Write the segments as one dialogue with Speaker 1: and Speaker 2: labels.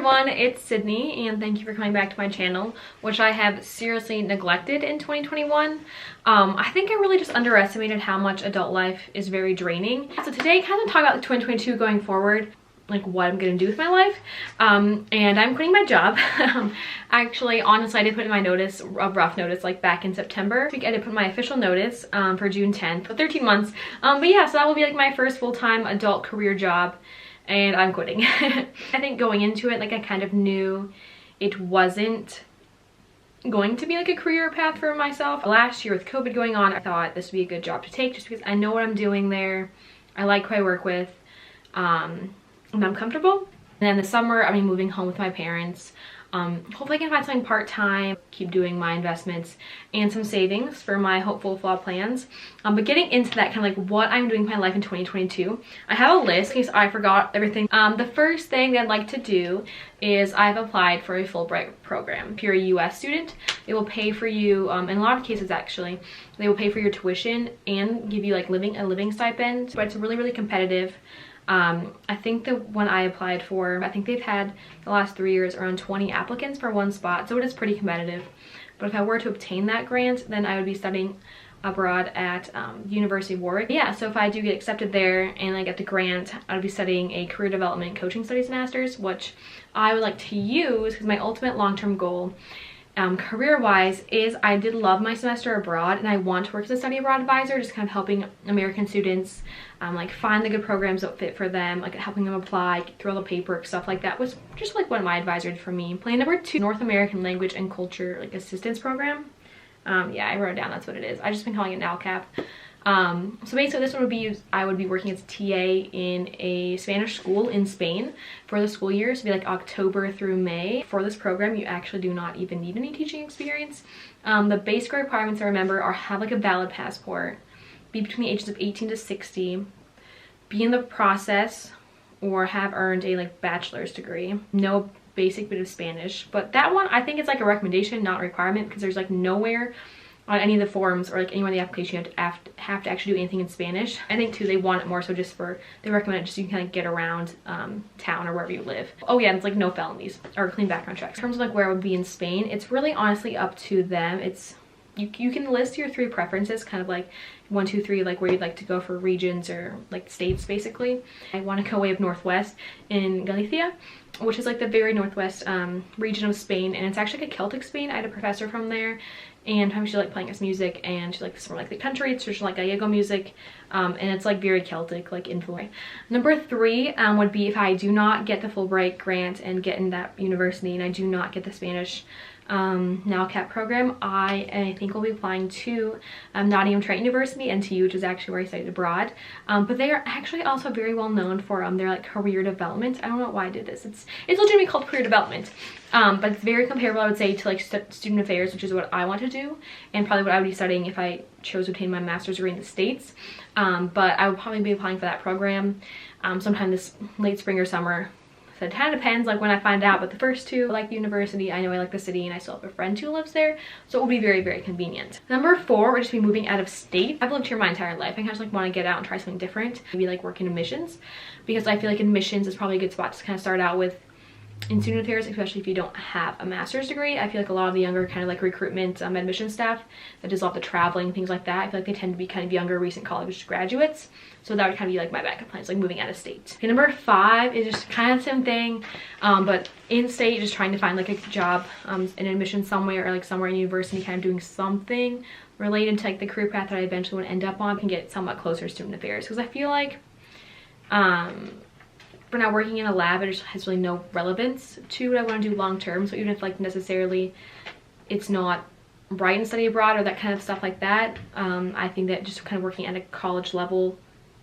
Speaker 1: everyone, it's Sydney and thank you for coming back to my channel, which I have seriously neglected in 2021. I think I really just underestimated how much adult life is very draining. So today kind of talk about the 2022 going forward, like what I'm gonna do with my life. And I'm quitting my job. Actually, honestly, I did put in my notice, a rough notice, like back in September. I did put my official notice for June 10th, for 13 months. But yeah, so that will be like my first full-time adult career job. And I'm quitting. I think going into it, like I kind of knew it wasn't going to be like a career path for myself. Last year with COVID going on, I thought this would be a good job to take just because I know what I'm doing there. I like who I work with, and I'm comfortable. And then the summer, I'll be moving home with my parents. Hopefully I can find something part-time, keep doing my investments and some savings for my hopeful fall plans. But getting into that kind of like what I'm doing with my life in 2022, I have a list in case I forgot everything. The first thing that I'd like to do is I've applied for a Fulbright program. If you're a US student, they will pay for you, in a lot of cases actually, they will pay for your tuition and give you like a living stipend, but it's really, really competitive. I think that when I applied for, I think they've had the last 3 years around 20 applicants for one spot, so it is pretty competitive. But if I were to obtain that grant, then I would be studying abroad at University of Warwick. Yeah, so if I do get accepted there and I get the grant, I would be studying a career development and coaching studies master's, which I would like to use because my ultimate long-term goal career-wise is I did love my semester abroad and I want to work as a study abroad advisor, just kind of helping American students like find the good programs that fit for them, like helping them apply, get through all the paperwork, stuff like that was just like what my advisor did for me. Plan number 2, North American Language and Culture like assistance program. Yeah, I wrote it down, that's what it is. I've just been calling it NALCAP. So basically this one would be, I would be working as a TA in a Spanish school in Spain for the school year. So it'd be like October through May. For this program, you actually do not even need any teaching experience. The basic requirements I remember are have like a valid passport, be between the ages of 18 to 60, be in the process or have earned a like bachelor's degree, no basic bit of Spanish. But that one, I think it's like a recommendation, not a requirement, because there's like nowhere on any of the forms or like anywhere in the application you have to actually do anything in Spanish. I think too they want it more so just for, they recommend it just so you can kind of get around town or wherever you live. Oh yeah, and it's like no felonies or clean background checks. In terms of like where I would be in Spain, it's really honestly up to them. It's you can list your 3 preferences, kind of like 1, 2, 3, like where you'd like to go for regions or like states basically. I want to go way up northwest in Galicia, which is like the very northwest region of Spain, and it's actually like a Celtic Spain. I had a professor from there, and she liked playing us music, and she likes more like the country. It's traditional like Gallego music, and it's like very Celtic like influence. Number 3 would be if I do not get the Fulbright grant and get in that university, and I do not get the Spanish NALCAP program, I think we'll be applying to Nottingham Trent University, NTU, which is actually where I studied abroad. But they are actually also very well known for their like career development. I don't know why I did this. It's legitimately called career development, but it's very comparable, I would say, to like student affairs, which is what I want to do and probably what I would be studying if I chose to obtain my master's degree in the States. But I would probably be applying for that program sometime this late spring or summer. So it kind of depends like when I find out, but the first 2, I like the university, I know I like the city, and I still have a friend who lives there, so it will be very, very convenient. Number 4 would just be moving out of state. I've lived here my entire life. I kind of just like want to get out and try something different. Maybe like work in admissions, because I feel like admissions is probably a good spot to kind of start out with in student affairs, especially if you don't have a master's degree. I feel like a lot of the younger kind of like recruitment admission staff that does all the traveling, things like that, I feel like they tend to be kind of younger recent college graduates, so that would kind of be like my backup plans, like moving out of state. Okay, number 5 is just kind of the same thing, but in state, just trying to find like a job in admission somewhere, or like somewhere in university, kind of doing something related to like the career path that I eventually want to end up on, can get somewhat closer to student affairs, because I feel like for now working in a lab, it just has really no relevance to what I want to do long term. So even if like necessarily it's not right in study abroad or that kind of stuff like that, I think that just kind of working at a college level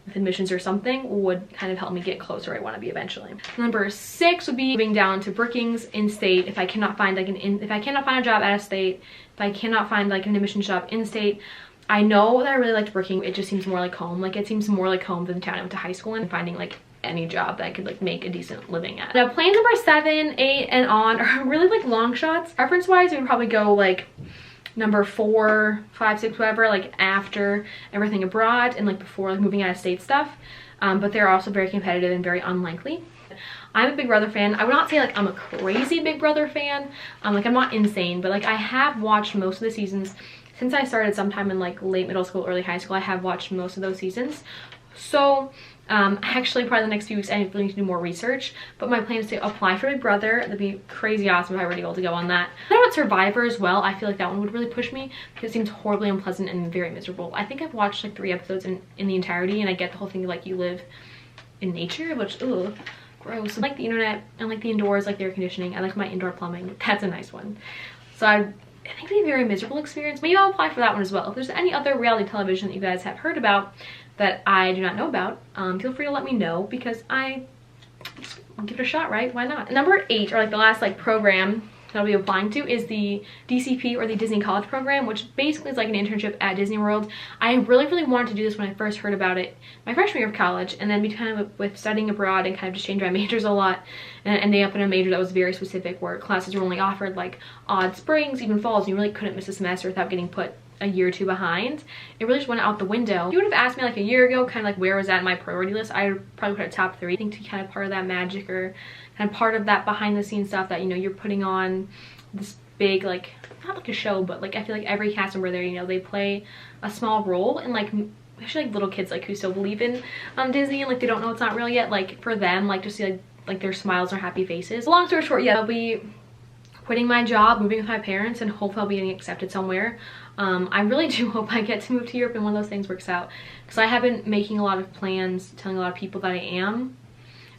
Speaker 1: with admissions or something would kind of help me get closer where I want to be eventually. Number 6 would be moving down to Brookings in state if I cannot find like if I cannot find a job out of state, if I cannot find like an admissions job in state. I know that I really liked Brookings. It just seems more like home. Like it seems more like home than the town I went to high school in, and finding like any job that I could like make a decent living at. Now plan number 7, 8 and on are really like long shots. Preference wise, we would probably go like number 4, 5, 6, whatever, like after everything abroad and like before like moving out of state stuff. But they're also very competitive and very unlikely. I'm a Big Brother fan. I would not say like I'm a crazy Big Brother fan. Like I'm not insane, but like I have watched most of the seasons since I started sometime in like late middle school, early high school. I have watched most of those seasons. So actually probably the next few weeks I really need to do more research, but my plan is to apply for Big Brother. That'd be crazy awesome if I were able to go on that. I know about Survivor as well. I feel like that one would really push me because it seems horribly unpleasant and very miserable. I think I've watched like 3 episodes in the entirety, and I get the whole thing like you live in nature, which ugh, gross. I like the internet, I like the indoors, like the air conditioning. I like my indoor plumbing. That's a nice one. So I think it'd be a very miserable experience. Maybe I'll apply for that one as well. If there's any other reality television that you guys have heard about that I do not know about, feel free to let me know, because I'll give it a shot, right? Why not? Number 8, or like the last like program that I'll be applying to, is the DCP, or the Disney College Program, which basically is like an internship at Disney World. I really wanted to do this when I first heard about it my freshman year of college, and then kind of with studying abroad and kind of just changing my majors a lot and ending up in a major that was very specific, where classes were only offered like odd springs, even falls, and you really couldn't miss a semester without getting put a year or 2 behind. It really just went out the window. If you would have asked me like a year ago kind of like where was that in my priority list, I would probably put it top 3. I think to be kind of part of that magic, or kind of part of that behind the scenes stuff that, you know, you're putting on this big, like, not like a show, but like I feel like every cast member there, you know, they play a small role, and like especially like little kids like who still believe in Disney and like they don't know it's not real yet, like for them, like to see like their smiles or happy faces. Long story short, yeah, I'll be quitting my job, moving with my parents, and hopefully I'll be getting accepted somewhere. I really do hope I get to move to Europe and one of those things works out, because I have been making a lot of plans, telling a lot of people that I am.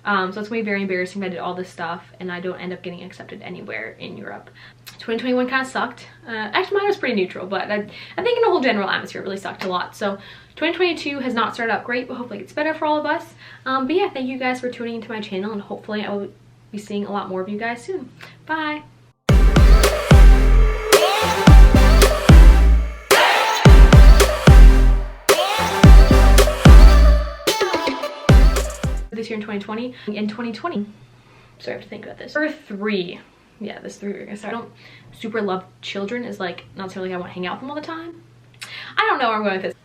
Speaker 1: So it's going to be very embarrassing if I did all this stuff and I don't end up getting accepted anywhere in Europe. 2021 kind of sucked. Actually, mine was pretty neutral, but I think in a whole general atmosphere it really sucked a lot. So 2022 has not started out great, but hopefully it gets better for all of us. But yeah, thank you guys for tuning into my channel, and hopefully I will be seeing a lot more of you guys soon. Bye! This year in 2020. In 2020, so I have to think about this. Number 3, yeah, this 3 we're gonna start. I don't super love children, is like not necessarily I want to hang out with them all the time. I don't know where I'm going with this.